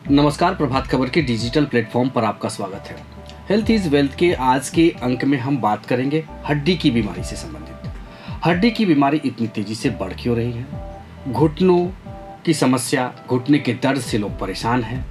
नमस्कार, प्रभात खबर के digital platform पर आपका स्वागत है। हेल्थ इज वेल्थ के आज के अंक में हम बात करेंगे हड्डी की बीमारी से संबंधित। हड्डी की बीमारी इतनी तेजी से बढ़ क्यों रही है? घुटनों की समस्या, घुटने के दर्द से लोग परेशान हैं।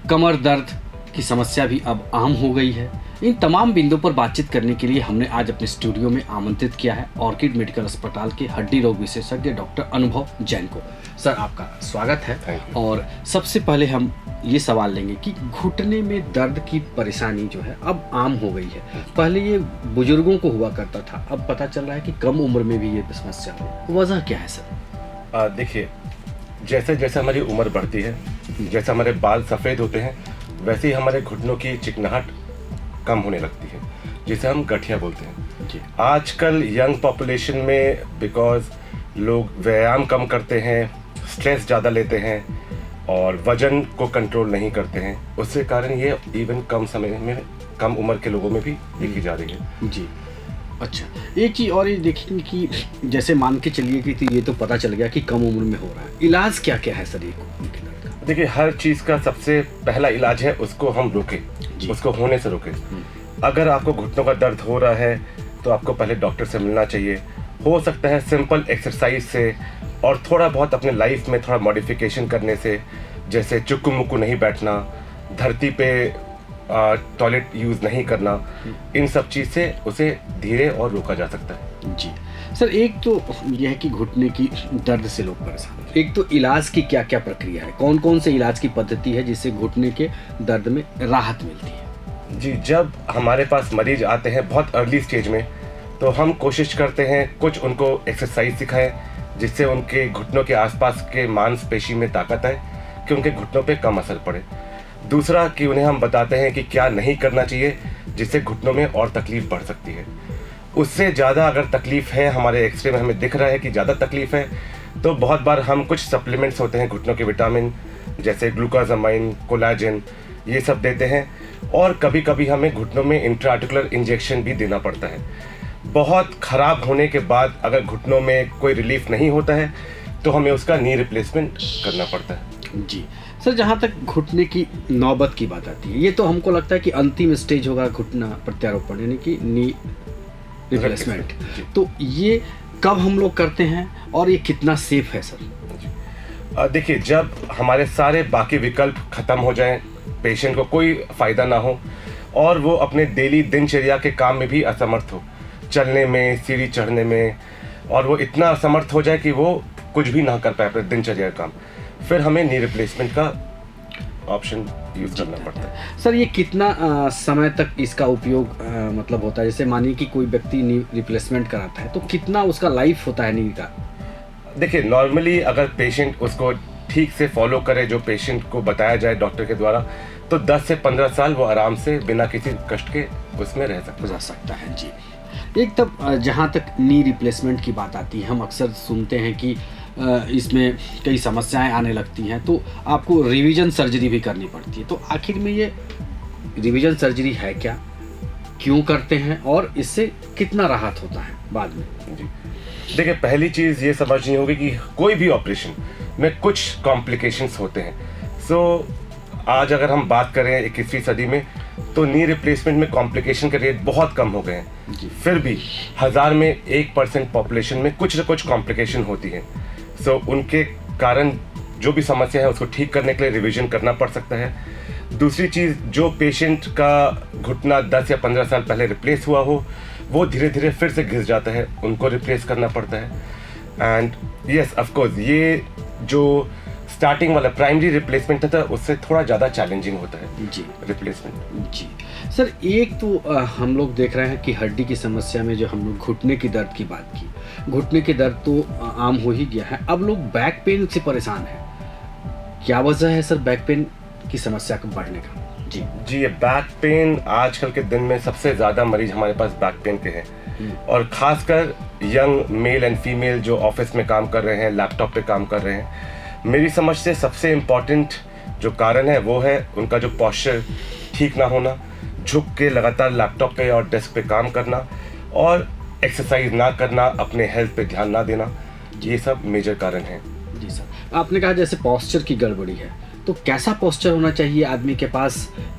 कमर दर्द की समस्या भी अब आम हो गई है। इन तमाम बिंदुओं पर बातचीत करने के लिए हमने आज अपने स्टूडियो में आमंत्रित किया है ऑर्किड मेडिकल अस्पताल के हड्डी रोग विशेषज्ञ डॉक्टर अनुभव जैन को। सर, आपका स्वागत है। और सबसे पहले हम ये सवाल लेंगे कि घुटने में दर्द की परेशानी जो है अब आम हो गई है। पहले ये बुजुर्गों को हुआ करता था, अब पता चल रहा है कि कम उम्र में भी ये समस्या है। वजह क्या है सर? देखिए, जैसे जैसे हमारी उम्र बढ़ती है, जैसे हमारे बाल सफ़ेद होते हैं, वैसे ही हमारे घुटनों की चिकनाहट कम होने लगती है, जिसे हम गठिया बोलते हैं जी। आजकल यंग पॉपुलेशन में बिकॉज लोग व्यायाम कम करते हैं, स्ट्रेस ज़्यादा लेते हैं और वजन को कंट्रोल नहीं करते हैं, उसके कारण ये इवन कम समय में, कम उम्र के लोगों में भी देखी जा रही है जी। अच्छा, एक चीज़ और ये देखेंगे कि जैसे मान के चलिए कि ये तो पता चल गया कि कम उम्र में हो रहा है, इलाज क्या क्या है सर ये? देखिए, हर चीज़ का सबसे पहला इलाज है उसको हम रोकें, उसको होने से रोकें। अगर आपको घुटनों का दर्द हो रहा है तो आपको पहले डॉक्टर से मिलना चाहिए। हो सकता है सिंपल एक्सरसाइज से और थोड़ा बहुत अपने लाइफ में थोड़ा मॉडिफिकेशन करने से, जैसे चुक्कू मुक्कू नहीं बैठना, धरती पे टॉयलेट यूज़ नहीं करना, इन सब चीज़ से उसे धीरे और रोका जा सकता है जी। सर, एक तो यह है कि घुटने की दर्द से लोग परेशान हैं, एक तो इलाज की क्या क्या प्रक्रिया है, कौन कौन से इलाज की पद्धति है जिससे घुटने के दर्द में राहत मिलती है? जी, जब हमारे पास मरीज आते हैं बहुत अर्ली स्टेज में, तो हम कोशिश करते हैं कुछ उनको एक्सरसाइज सिखाएं जिससे उनके घुटनों के आसपास के मांसपेशी में ताकत आए कि उनके घुटनों पे कम असर पड़े। दूसरा कि उन्हें हम बताते हैं कि क्या नहीं करना चाहिए जिससे घुटनों में और तकलीफ बढ़ सकती है। उससे ज़्यादा अगर तकलीफ़ है, हमारे एक्सरे में हमें दिख रहा है कि ज़्यादा तकलीफ़ है, तो बहुत बार हम कुछ सप्लीमेंट्स होते हैं घुटनों के विटामिन, जैसे ग्लूकोजामाइन, कोलाजन, ये सब देते हैं। और कभी कभी हमें घुटनों में इंट्राआर्टिकुलर इंजेक्शन भी देना पड़ता है। बहुत ख़राब होने के बाद अगर घुटनों में कोई रिलीफ नहीं होता है तो हमें उसका नी रिप्लेसमेंट करना पड़ता है जी। सर, जहाँ तक घुटने की नौबत की बात आती है, ये तो हमको लगता है कि अंतिम स्टेज होगा घुटना प्रत्यारोपण, यानी कि नी रिप्लेसमेंट। तो ये कब हम लोग करते हैं और ये कितना सेफ है सर? देखिए, जब हमारे सारे बाकी विकल्प ख़त्म हो जाएं, पेशेंट को कोई फ़ायदा ना हो और वो अपने डेली दिनचर्या के काम में भी असमर्थ हो, चलने में, सीढ़ी चढ़ने में, और वो इतना असमर्थ हो जाए कि वो कुछ भी ना कर पाए अपने दिनचर्या का काम, फिर हमें नी रिप्लेसमेंट का ऑप्शन यूज़ करना पड़ता है। सर, ये कितना समय तक इसका उपयोग मतलब होता है? जैसे मानिए कि कोई व्यक्ति नी रिप्लेसमेंट कराता है तो कितना उसका लाइफ होता है नी का? देखिए, नॉर्मली अगर पेशेंट उसको ठीक से फॉलो करे, जो पेशेंट को बताया जाए डॉक्टर के द्वारा, तो 10 से 15 साल वो आराम से बिना किसी कष्ट के उसमें रह सकता है जी। एक तब जहाँ तक नी रिप्लेसमेंट की बात आती है, हम अक्सर सुनते हैं कि इसमें कई समस्याएं आने लगती हैं तो आपको रिवीजन सर्जरी भी करनी पड़ती है। तो आखिर में ये रिवीजन सर्जरी है क्या, क्यों करते हैं और इससे कितना राहत होता है बाद में? जी, देखिए, पहली चीज़ ये समझनी होगी कि कोई भी ऑपरेशन में कुछ कॉम्प्लिकेशंस होते हैं। आज अगर हम बात करें 21वीं सदी में, तो नी रिप्लेसमेंट में कॉम्प्लिकेशन के रेट बहुत कम हो गए हैं। फिर भी 1000 में 1% पॉपुलेशन में कुछ न कुछ कॉम्प्लिकेशन होती है। उनके कारण जो भी समस्या है उसको ठीक करने के लिए रिवीजन करना पड़ सकता है। दूसरी चीज़, जो पेशेंट का घुटना 10 या 15 साल पहले रिप्लेस हुआ हो, वो धीरे धीरे फिर से घिस जाता है, उनको रिप्लेस करना पड़ता है। एंड यस, ऑफ कोर्स, ये जो स्टार्टिंग वाला प्राइमरी रिप्लेसमेंट था उससे थोड़ा ज़्यादा चैलेंजिंग होता है जी रिप्लेसमेंट। जी। सर, एक तो हम लोग देख रहे हैं कि हड्डी की समस्या में जो हम लोग घुटने की दर्द की बात की, घुटने के दर्द तो आम हो ही गया है, अब लोग बैक पेन से परेशान हैं। क्या वजह है सर बैक पेन की समस्या को बढ़ने का? जी, ये बैक पेन आजकल के दिन में सबसे ज़्यादा मरीज हमारे पास बैक पेन के हैं, और ख़ासकर यंग मेल एंड फीमेल जो ऑफिस में काम कर रहे हैं, लैपटॉप पे काम कर रहे हैं। मेरी समझ से सबसे इम्पॉर्टेंट जो कारण है वो है उनका जो पोस्चर ठीक ना होना, झुक के लगातार लैपटॉप पे और डेस्क पे काम करना, और एक्सरसाइज ना करना, अपने हेल्थ पे ध्यान ना देना, ये सब मेजर कारण हैं। जी सर, आपने कहा जैसे पोस्चर की गड़बड़ी है, तो कैसा पोस्चर होना चाहिए आदमी के पास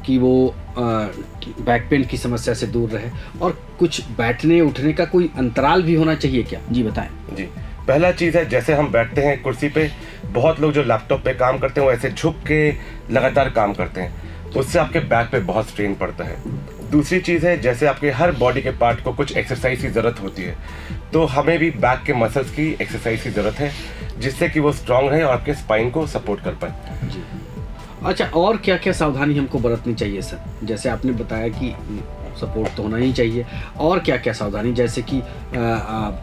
कि वो बैक पेन की समस्या से दूर रहे, और कुछ बैठने उठने का कोई अंतराल भी होना चाहिए क्या? जी बताएं। जी, पहला चीज़ है, जैसे हम बैठते हैं कुर्सी पे, बहुत लोग जो लैपटॉप पे काम करते हैं वो ऐसे झुक के लगातार काम करते हैं, उससे आपके बैक पे बहुत स्ट्रेन पड़ता है। दूसरी चीज़ है, जैसे आपके हर बॉडी के पार्ट को कुछ एक्सरसाइज की ज़रूरत होती है, तो हमें भी बैक के मसल्स की एक्सरसाइज की ज़रूरत है, जिससे कि वो स्ट्रांग रहे और आपके स्पाइन को सपोर्ट कर पाए। जी, अच्छा, और क्या क्या सावधानी हमको बरतनी चाहिए सर? जैसे आपने बताया कि सपोर्ट तो होना ही चाहिए, और क्या क्या सावधानी, जैसे कि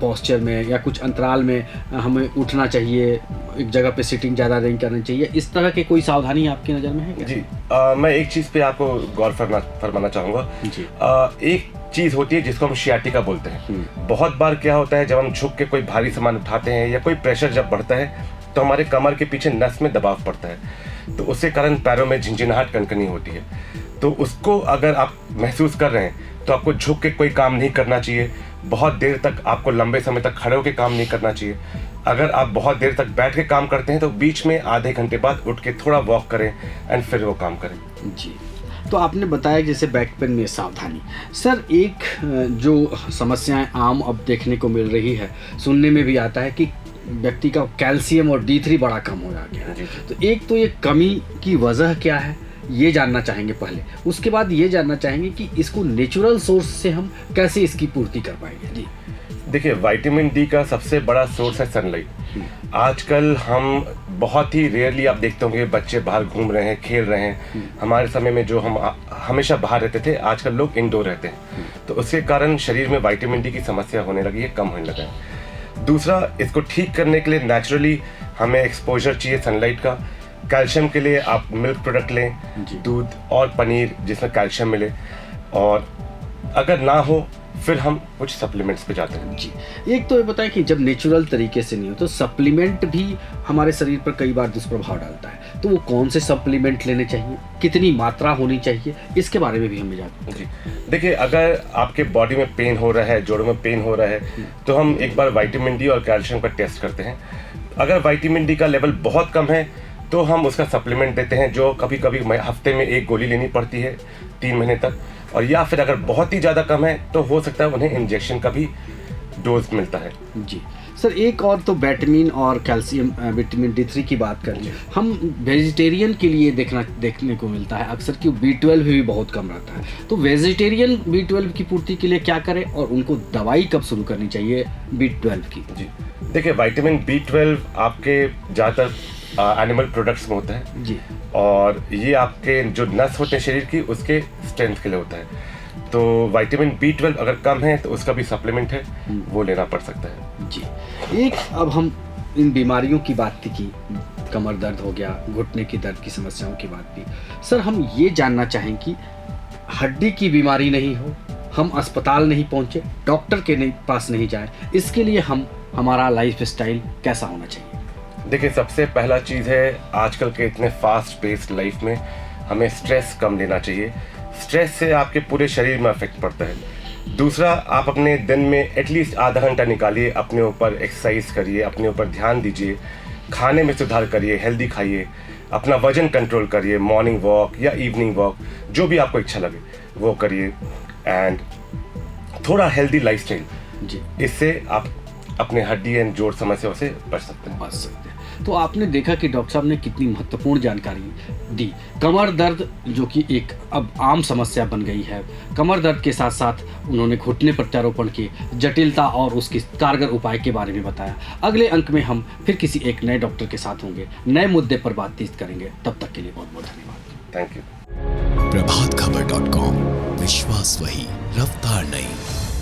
पोस्चर में या कुछ अंतराल में हमें उठना चाहिए, एक जगह पे सिटिंग ज़्यादा नहीं करनी चाहिए, इस तरह के कोई सावधानी आपकी नज़र में है क्या? जी, मैं एक चीज़ पे आपको गौर फरमाना चाहूँगा। जी। एक चीज़ होती है जिसको हम शियाटिका बोलते हैं। बहुत बार क्या होता है, जब हम झुक के कोई भारी सामान उठाते हैं या कोई प्रेशर जब बढ़ता है, तो हमारे कमर के पीछे नस में दबाव पड़ता है, तो उसके कारण पैरों में झिनझिनाहट, कनकनी होती है। तो उसको अगर आप महसूस कर रहे हैं तो आपको झुक के कोई काम नहीं करना चाहिए, बहुत देर तक आपको लंबे समय तक खड़े होकर काम नहीं करना चाहिए। अगर आप बहुत देर तक बैठ के काम करते हैं तो बीच में आधे घंटे बाद उठ के थोड़ा वॉक करें एंड फिर वो काम करें। जी, तो आपने बताया जैसे बैक पेन में सावधानी। सर, एक जो समस्याएं आम अब देखने को मिल रही है, सुनने में भी आता है कि व्यक्ति का कैल्शियम और D3 बड़ा कम हो गया है। तो एक तो ये कमी की वजह क्या है, ये जानना चाहेंगे पहले। उसके बाद ये जानना चाहेंगे कि इसको नेचुरल सोर्स से हम कैसे इसकी पूर्ति कर पाएंगे। जी देखिए, विटामिन डी का सबसे बड़ा सोर्स है सनलाइट। आजकल हम बहुत ही रेयरली आप देखते होंगे बच्चे बाहर घूम रहे हैं, खेल रहे हैं। हमारे समय में जो हम हमेशा बाहर रहते थे, आजकल लोग इंडोर रहते हैं, तो उसके कारण शरीर में विटामिन डी की समस्या होने लगी है, कम होने लगा है। दूसरा, इसको ठीक करने के लिए नेचुरली हमें एक्सपोजर चाहिए सनलाइट का। कैल्शियम के लिए आप मिल्क प्रोडक्ट लें, दूध और पनीर जिसमें कैल्शियम मिले, और अगर ना हो फिर हम कुछ सप्लीमेंट्स पे जाते हैं। जी, एक तो ये बताएं कि जब नेचुरल तरीके से नहीं हो तो सप्लीमेंट भी हमारे शरीर पर कई बार दुष्प्रभाव डालता है, तो वो कौन से सप्लीमेंट लेने चाहिए, कितनी मात्रा होनी चाहिए, इसके बारे में भी हमें जानते हैं। जी देखिए, अगर आपके बॉडी में पेन हो रहा है, जोड़ों में पेन हो रहा है, तो हम एक बार विटामिन डी और कैल्शियम का टेस्ट करते हैं। अगर विटामिन डी का लेवल बहुत कम है तो हम उसका सप्लीमेंट देते हैं, जो कभी कभी हफ्ते में 1 गोली लेनी पड़ती है 3 महीने तक, और या फिर अगर बहुत ही ज़्यादा कम है तो हो सकता है उन्हें इंजेक्शन का भी डोज मिलता है। जी सर, एक और तो विटामिन और कैल्शियम, विटामिन D3 की बात कर लें, हम वेजिटेरियन के लिए देखने को मिलता है अक्सर कि B12 भी बहुत कम रहता है, तो वेजिटेरियन B12 की पूर्ति के लिए क्या करें, और उनको दवाई कब शुरू करनी चाहिए B12 की? जी देखिए, विटामिन B12 आपके ज़्यादातर एनिमल प्रोडक्ट्स में होता है जी, और ये आपके जो नस होते हैं शरीर की, उसके स्ट्रेंथ के लिए होता है। तो विटामिन B12 अगर कम है तो उसका भी सप्लीमेंट है, वो लेना पड़ सकता है। जी, एक अब हम इन बीमारियों की बात की, कमर दर्द हो गया, घुटने की दर्द की समस्याओं की बात की। सर, हम ये जानना चाहें कि हड्डी की बीमारी नहीं हो, हम अस्पताल नहीं पहुँचे, डॉक्टर के पास नहीं जाए, इसके लिए हमारा लाइफ स्टाइल कैसा होना चाहिए? देखिए, सबसे पहला चीज़ है, आजकल के इतने फास्ट पेस्ड लाइफ में हमें स्ट्रेस कम लेना चाहिए। स्ट्रेस से आपके पूरे शरीर में अफेक्ट पड़ता है। दूसरा, आप अपने दिन में एटलीस्ट आधा घंटा निकालिए, अपने ऊपर एक्सरसाइज करिए, अपने ऊपर ध्यान दीजिए, खाने में सुधार करिए, हेल्दी खाइए, अपना वजन कंट्रोल करिए, मॉर्निंग वॉक या इवनिंग वॉक, जो भी आपको इच्छा लगे वो करिए, एंड थोड़ा हेल्दी लाइफस्टाइल। जी, इससे आप अपने हड्डी एंड जोड़ समस्याओं से बच सकते हैं। तो आपने देखा कि डॉक्टर साहब ने कितनी महत्वपूर्ण जानकारी दी। कमर दर्द जो कि एक अब आम समस्या बन गई है, कमर दर्द के साथ साथ उन्होंने घुटने प्रत्यारोपण की जटिलता और उसके कारगर उपाय के बारे में बताया। अगले अंक में हम फिर किसी एक नए डॉक्टर के साथ होंगे, नए मुद्दे पर बातचीत करेंगे। तब तक के लिए बहुत बहुत धन्यवाद। Thank you. प्रभातखबर.com, विश्वास वही, रफ्तार नहीं।